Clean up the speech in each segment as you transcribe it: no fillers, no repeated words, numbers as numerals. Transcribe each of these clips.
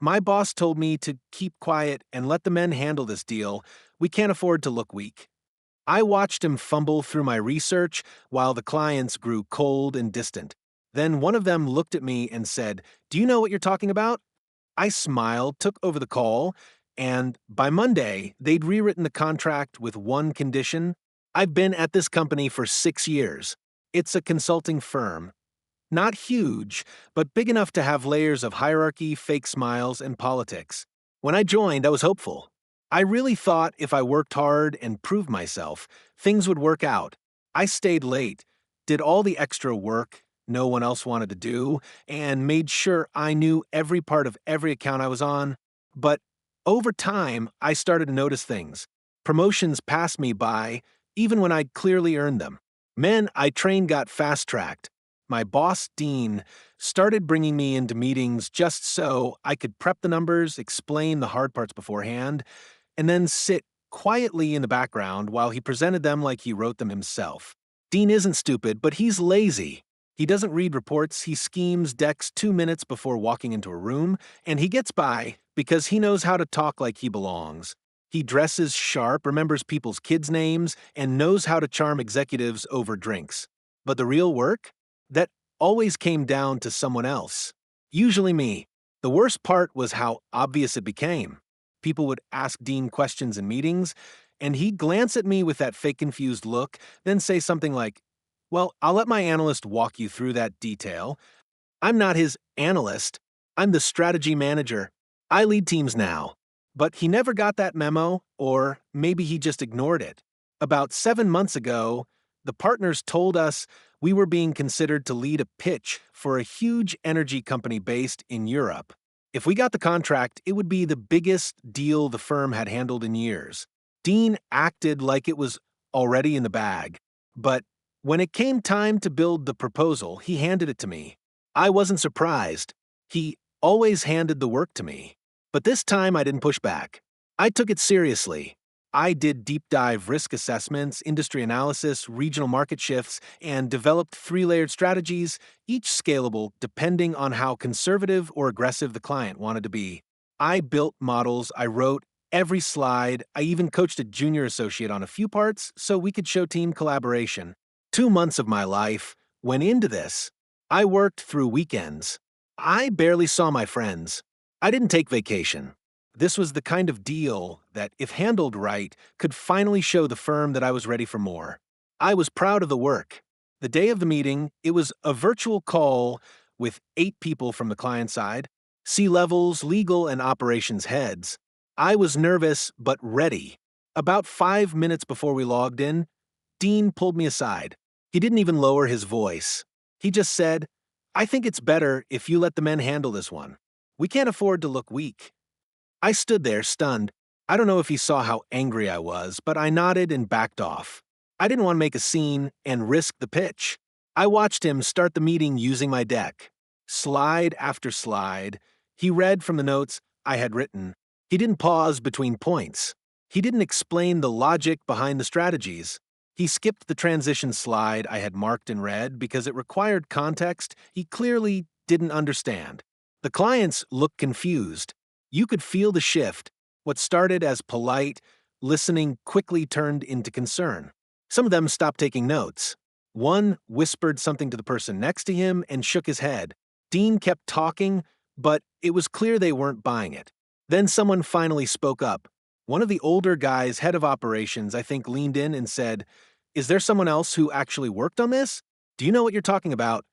My boss told me to keep quiet and let the men handle this deal. We can't afford to look weak. I watched him fumble through my research while the clients grew cold and distant. Then one of them looked at me and said, "Do you know what you're talking about?" I smiled, took over the call, and by Monday, they'd rewritten the contract with one condition. I've been at this company for 6 years. It's a consulting firm. Not huge, but big enough to have layers of hierarchy, fake smiles, and politics. When I joined, I was hopeful. I really thought if I worked hard and proved myself, things would work out. I stayed late, did all the extra work no one else wanted to do, and made sure I knew every part of every account I was on. But over time, I started to notice things. Promotions passed me by, even when I'd clearly earned them. Men I trained got fast-tracked. My boss, Dean, started bringing me into meetings just so I could prep the numbers, explain the hard parts beforehand, and then sit quietly in the background while he presented them like he wrote them himself. Dean isn't stupid, but he's lazy. He doesn't read reports, he schemes decks 2 minutes before walking into a room, and he gets by because he knows how to talk like he belongs. He dresses sharp, remembers people's kids' names, and knows how to charm executives over drinks. But the real work? That always came down to someone else. Usually me. The worst part was how obvious it became. People would ask Dean questions in meetings, and he'd glance at me with that fake confused look, then say something like, "Well, I'll let my analyst walk you through that detail. I'm not his analyst. I'm the strategy manager. I lead teams now." But he never got that memo, or maybe he just ignored it. About 7 months ago, the partners told us we were being considered to lead a pitch for a huge energy company based in Europe. If we got the contract, it would be the biggest deal the firm had handled in years. Dean acted like it was already in the bag. But when it came time to build the proposal, he handed it to me. I wasn't surprised. He always handed the work to me. But this time I didn't push back. I took it seriously. I did deep dive risk assessments, industry analysis, regional market shifts, and developed 3-layered strategies, each scalable depending on how conservative or aggressive the client wanted to be. I built models, I wrote every slide, I even coached a junior associate on a few parts so we could show team collaboration. 2 months of my life went into this. I worked through weekends. I barely saw my friends. I didn't take vacation. This was the kind of deal that, if handled right, could finally show the firm that I was ready for more. I was proud of the work. The day of the meeting, it was a virtual call with 8 people from the client side, C-levels, legal, and operations heads. I was nervous but ready. About 5 minutes before we logged in, Dean pulled me aside. He didn't even lower his voice. He just said, "I think it's better if you let the men handle this one. We can't afford to look weak." I stood there, stunned. I don't know if he saw how angry I was, but I nodded and backed off. I didn't want to make a scene and risk the pitch. I watched him start the meeting using my deck. Slide after slide, he read from the notes I had written. He didn't pause between points. He didn't explain the logic behind the strategies. He skipped the transition slide I had marked in red because it required context he clearly didn't understand. The clients looked confused. You could feel the shift. What started as polite listening quickly turned into concern. Some of them stopped taking notes. One whispered something to the person next to him and shook his head. Dean kept talking, but it was clear they weren't buying it. Then someone finally spoke up. One of the older guys, head of operations, I think, leaned in and said, "Is there someone else who actually worked on this? Do you know what you're talking about?"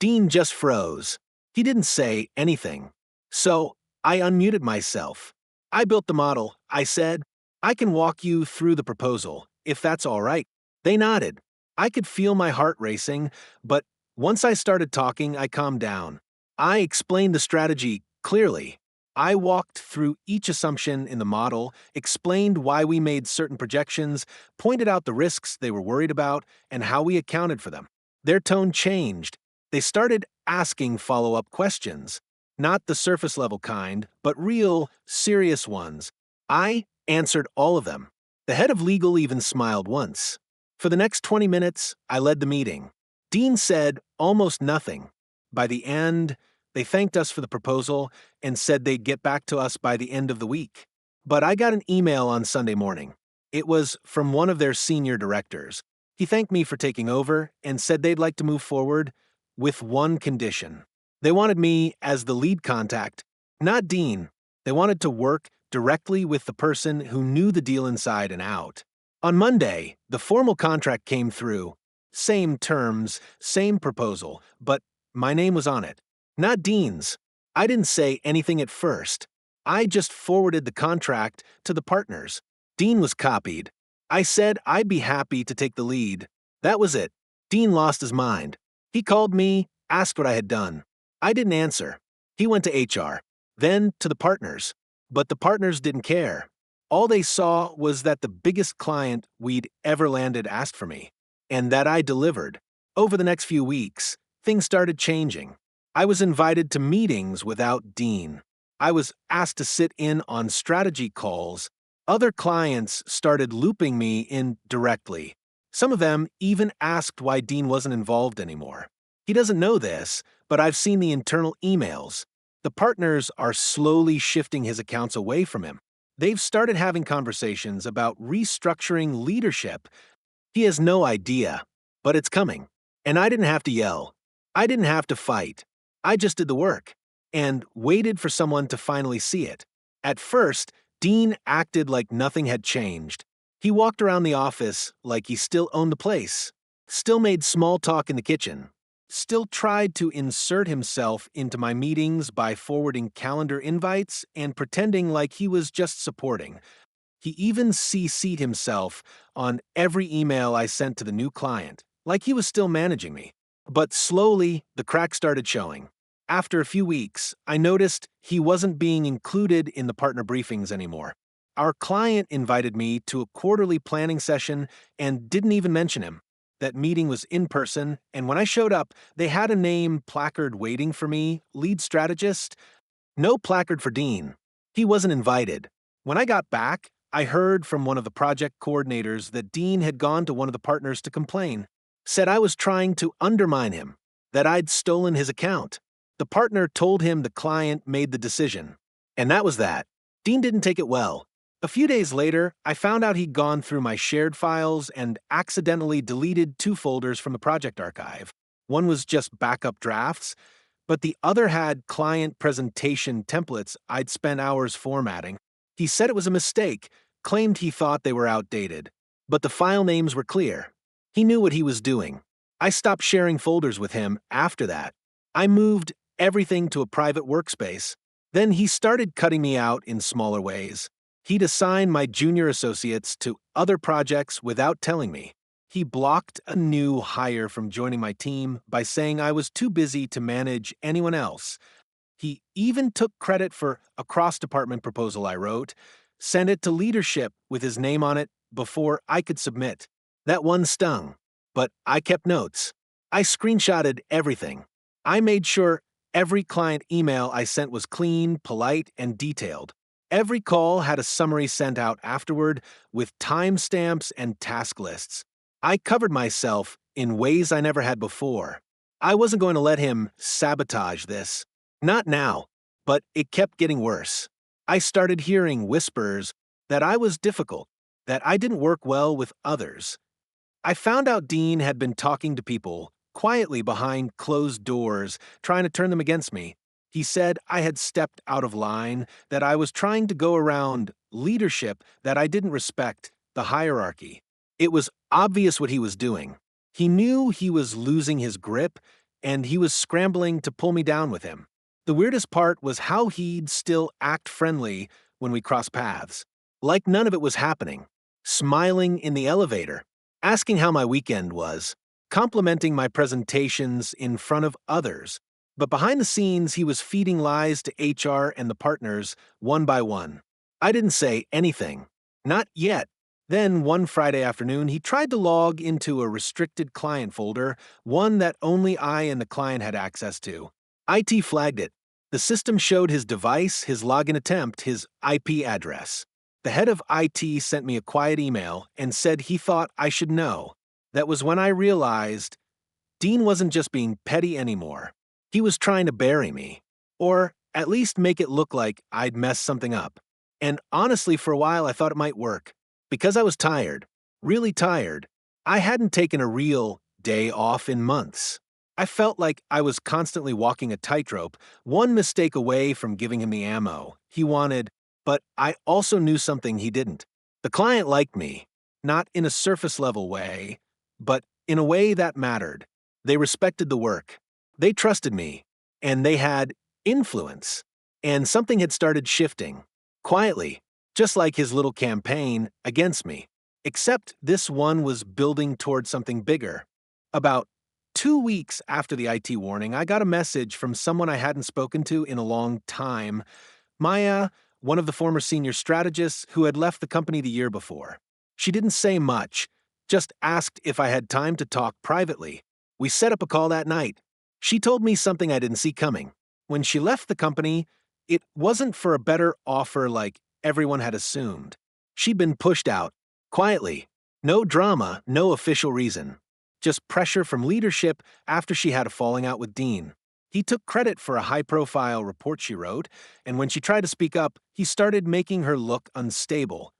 Dean just froze. He didn't say anything. So I unmuted myself. "I built the model," I said. "I can walk you through the proposal, if that's all right." They nodded. I could feel my heart racing, but once I started talking, I calmed down. I explained the strategy clearly. I walked through each assumption in the model, explained why we made certain projections, pointed out the risks they were worried about, and how we accounted for them. Their tone changed. They started asking follow-up questions. Not the surface-level kind, but real, serious ones. I answered all of them. The head of legal even smiled once. For the next 20 minutes, I led the meeting. Dean said almost nothing. By the end, They thanked us for the proposal and said they'd get back to us by the end of the week. But I got an email on Sunday morning. It was from one of their senior directors. He thanked me for taking over and said they'd like to move forward with one condition. They wanted me as the lead contact, not Dean. They wanted to work directly with the person who knew the deal inside and out. On Monday, the formal contract came through. Same terms, same proposal, but my name was on it. Not Dean's. I didn't say anything at first. I just forwarded the contract to the partners. Dean was copied. I said I'd be happy to take the lead. That was it. Dean lost his mind. He called me, asked what I had done. I didn't answer. He went to HR, then to the partners. But the partners didn't care. All they saw was that the biggest client we'd ever landed asked for me, and that I delivered. Over the next few weeks, things started changing. I was invited to meetings without Dean. I was asked to sit in on strategy calls. Other clients started looping me in directly. Some of them even asked why Dean wasn't involved anymore. He doesn't know this, but I've seen the internal emails. The partners are slowly shifting his accounts away from him. They've started having conversations about restructuring leadership. He has no idea, but it's coming. And I didn't have to yell. I didn't have to fight. I just did the work and waited for someone to finally see it. At first, Dean acted like nothing had changed. He walked around the office like he still owned the place, still made small talk in the kitchen, still tried to insert himself into my meetings by forwarding calendar invites and pretending like he was just supporting. He even CC'd himself on every email I sent to the new client, like he was still managing me. But slowly, the cracks started showing. After a few weeks, I noticed he wasn't being included in the partner briefings anymore. Our client invited me to a quarterly planning session and didn't even mention him. That meeting was in person, and when I showed up, they had a name placard waiting for me, lead strategist. No placard for Dean. He wasn't invited. When I got back, I heard from one of the project coordinators that Dean had gone to one of the partners to complain, said I was trying to undermine him, that I'd stolen his account. The partner told him the client made the decision. And that was that. Dean didn't take it well. A few days later, I found out he'd gone through my shared files and accidentally deleted 2 folders from the project archive. One was just backup drafts, but the other had client presentation templates I'd spent hours formatting. He said it was a mistake, claimed he thought they were outdated, but the file names were clear. He knew what he was doing. I stopped sharing folders with him after that. I moved everything to a private workspace. Then he started cutting me out in smaller ways. He'd assign my junior associates to other projects without telling me. He blocked a new hire from joining my team by saying I was too busy to manage anyone else. He even took credit for a cross-department proposal I wrote, sent it to leadership with his name on it before I could submit. That one stung, but I kept notes. I screenshotted everything. I made sure every client email I sent was clean, polite, and detailed. Every call had a summary sent out afterward with timestamps and task lists. I covered myself in ways I never had before. I wasn't going to let him sabotage this. Not now, but it kept getting worse. I started hearing whispers that I was difficult, that I didn't work well with others. I found out Dean had been talking to people quietly behind closed doors, trying to turn them against me. He said I had stepped out of line, that I was trying to go around leadership, that I didn't respect the hierarchy. It was obvious what he was doing. He knew he was losing his grip, and he was scrambling to pull me down with him. The weirdest part was how he'd still act friendly when we crossed paths, like none of it was happening, smiling in the elevator, asking how my weekend was, complimenting my presentations in front of others. But behind the scenes, he was feeding lies to HR and the partners one by one. I didn't say anything. Not yet. Then, one Friday afternoon, he tried to log into a restricted client folder, one that only I and the client had access to. IT flagged it. The system showed his device, his login attempt, his IP address. The head of IT sent me a quiet email and said he thought I should know. That was when I realized Dean wasn't just being petty anymore. He was trying to bury me. Or at least make it look like I'd messed something up. And honestly, for a while, I thought it might work. Because I was tired, really tired, I hadn't taken a real day off in months. I felt like I was constantly walking a tightrope, one mistake away from giving him the ammo he wanted, but I also knew something he didn't. The client liked me, not in a surface level way, but in a way that mattered. They respected the work. They trusted me, and they had influence. And something had started shifting, quietly, just like his little campaign against me. Except this one was building toward something bigger. About 2 weeks after the IT warning, I got a message from someone I hadn't spoken to in a long time. Maya, one of the former senior strategists who had left the company the year before. She didn't say much, just asked if I had time to talk privately. We set up a call that night. She told me something I didn't see coming. When she left the company, it wasn't for a better offer like everyone had assumed. She'd been pushed out, quietly. No drama, no official reason. Just pressure from leadership after she had a falling out with Dean. He took credit for a high-profile report she wrote, and when she tried to speak up, he started making her look unstable.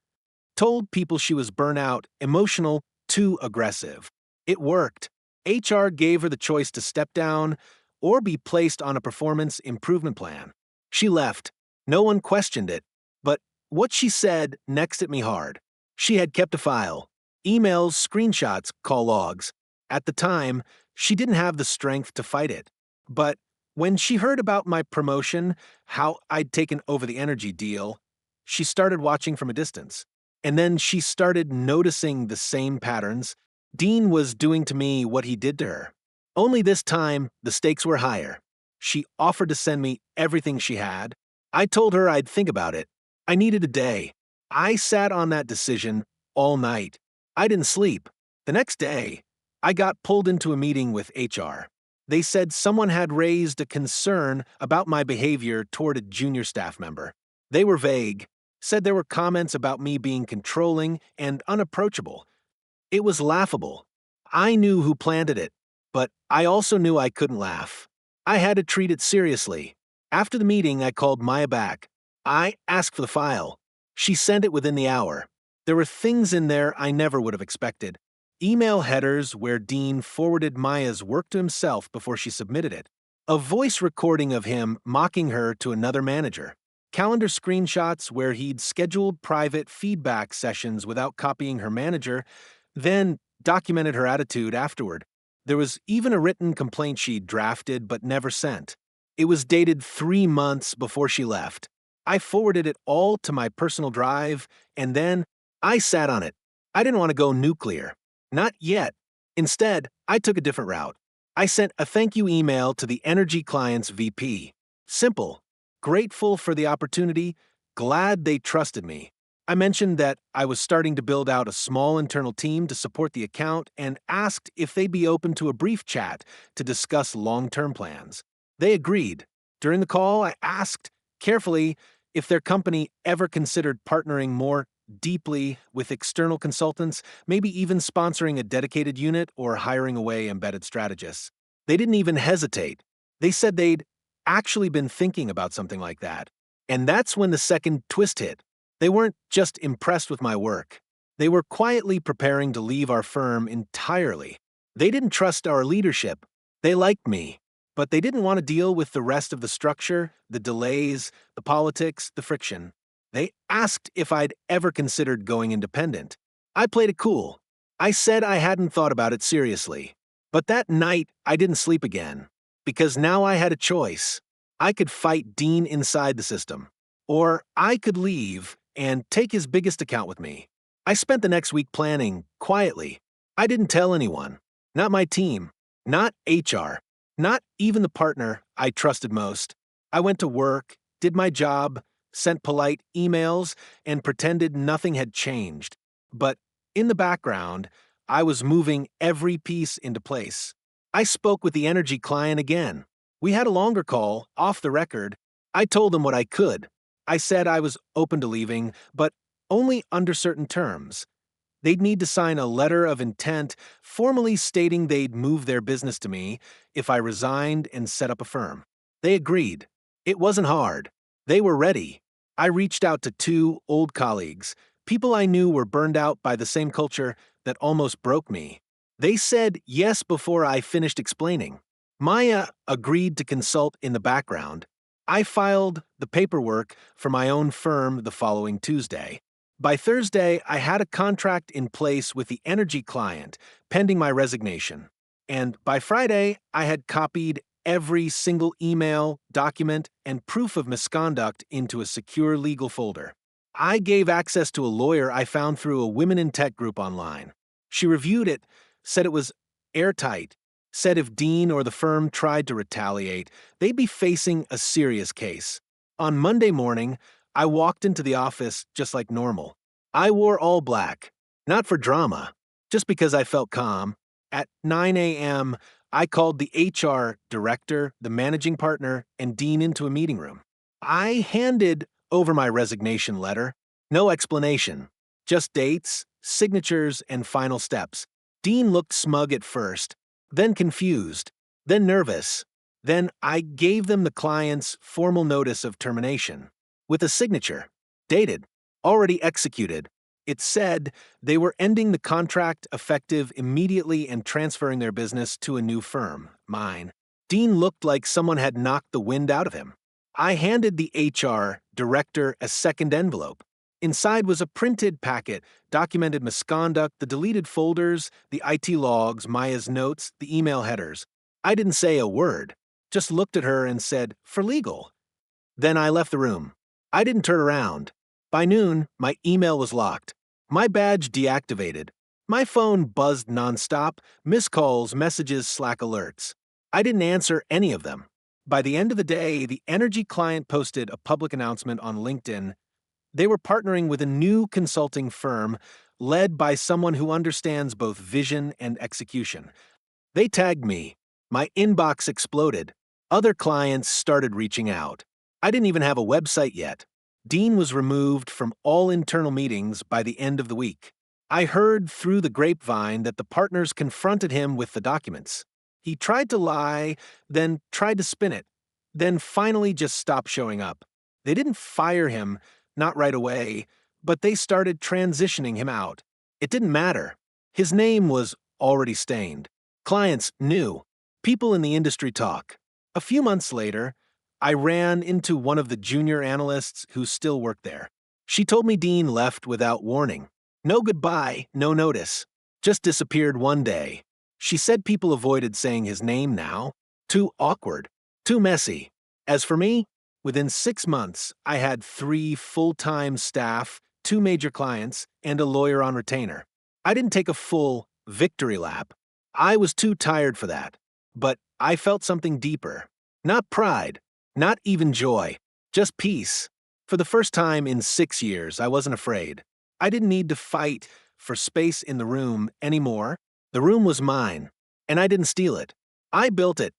Told people she was burnout, emotional, too aggressive. It worked. HR gave her the choice to step down or be placed on a performance improvement plan. She left. No one questioned it. But what she said next hit me hard. She had kept a file. Emails, screenshots, call logs. At the time, she didn't have the strength to fight it. But when she heard about my promotion, how I'd taken over the energy deal, she started watching from a distance. And then she started noticing the same patterns. Dean was doing to me what he did to her. Only this time, the stakes were higher. She offered to send me everything she had. I told her I'd think about it. I needed a day. I sat on that decision all night. I didn't sleep. The next day, I got pulled into a meeting with HR. They said someone had raised a concern about my behavior toward a junior staff member. They were vague, said there were comments about me being controlling and unapproachable. It was laughable. I knew who planted it, but I also knew I couldn't laugh. I had to treat it seriously. After the meeting, I called Maya back. I asked for the file. She sent it within the hour. There were things in there I never would have expected. Email headers where Dean forwarded Maya's work to himself before she submitted it. A voice recording of him mocking her to another manager. Calendar screenshots where he'd scheduled private feedback sessions without copying her manager, then documented her attitude afterward. There was even a written complaint she'd drafted but never sent. It was dated 3 months before she left. I forwarded it all to my personal drive, and then I sat on it. I didn't want to go nuclear. Not yet. Instead, I took a different route. I sent a thank you email to the Energy Client's VP. Simple. Grateful for the opportunity, glad they trusted me. I mentioned that I was starting to build out a small internal team to support the account and asked if they'd be open to a brief chat to discuss long-term plans. They agreed. During the call, I asked, carefully, if their company ever considered partnering more deeply with external consultants, maybe even sponsoring a dedicated unit or hiring away embedded strategists. They didn't even hesitate. They said they'd actually been thinking about something like that. And that's when the second twist hit. They weren't just impressed with my work. They were quietly preparing to leave our firm entirely. They didn't trust our leadership. They liked me, but they didn't want to deal with the rest of the structure, the delays, the politics, the friction. They asked if I'd ever considered going independent. I played it cool. I said I hadn't thought about it seriously. But that night, I didn't sleep again. Because now I had a choice. I could fight Dean inside the system. Or I could leave and take his biggest account with me. I spent the next week planning, quietly. I didn't tell anyone. Not my team. Not HR. Not even the partner I trusted most. I went to work, did my job, sent polite emails, and pretended nothing had changed. But in the background, I was moving every piece into place. I spoke with the Energy Client again. We had a longer call, off the record. I told them what I could. I said I was open to leaving, but only under certain terms. They'd need to sign a letter of intent formally stating they'd move their business to me if I resigned and set up a firm. They agreed. It wasn't hard. They were ready. I reached out to 2 old colleagues, people I knew were burned out by the same culture that almost broke me. They said yes before I finished explaining. Maya agreed to consult in the background. I filed the paperwork for my own firm the following Tuesday. By Thursday, I had a contract in place with the energy client, pending my resignation. And by Friday, I had copied every single email, document, and proof of misconduct into a secure legal folder. I gave access to a lawyer I found through a Women in Tech group online. She reviewed it, said it was airtight, said if Dean or the firm tried to retaliate, they'd be facing a serious case. On Monday morning, I walked into the office just like normal. I wore all black, not for drama, just because I felt calm. At 9 a.m., I called the HR director, the managing partner, and Dean into a meeting room. I handed over my resignation letter. No explanation, just dates, signatures, and final steps. Dean looked smug at first, then confused, then nervous. Then I gave them the client's formal notice of termination, with a signature, dated, already executed. It said they were ending the contract effective immediately and transferring their business to a new firm, mine. Dean looked like someone had knocked the wind out of him. I handed the HR director a second envelope. Inside was a printed packet, documented misconduct, the deleted folders, the IT logs, Maya's notes, the email headers. I didn't say a word, just looked at her and said, "For legal." Then I left the room. I didn't turn around. By noon, my email was locked. My badge deactivated. My phone buzzed nonstop, missed calls, messages, Slack alerts. I didn't answer any of them. By the end of the day, the energy client posted a public announcement on LinkedIn. They were partnering with a new consulting firm led by someone who understands both vision and execution. They tagged me. My inbox exploded. Other clients started reaching out. I didn't even have a website yet. Dean was removed from all internal meetings by the end of the week. I heard through the grapevine that the partners confronted him with the documents. He tried to lie, then tried to spin it, then finally just stopped showing up. They didn't fire him, not right away, but they started transitioning him out. It didn't matter. His name was already stained. Clients knew. People in the industry talk. A few months later, I ran into one of the junior analysts who still worked there. She told me Dean left without warning. No goodbye, no notice. Just disappeared one day. She said people avoided saying his name now. Too awkward. Too messy. As for me, within 6 months, I had 3 full-time staff, 2 major clients, and a lawyer on retainer. I didn't take a full victory lap. I was too tired for that. But I felt something deeper. Not pride. Not even joy, just peace. For the first time in 6 years, I wasn't afraid. I didn't need to fight for space in the room anymore. The room was mine, and I didn't steal it. I built it,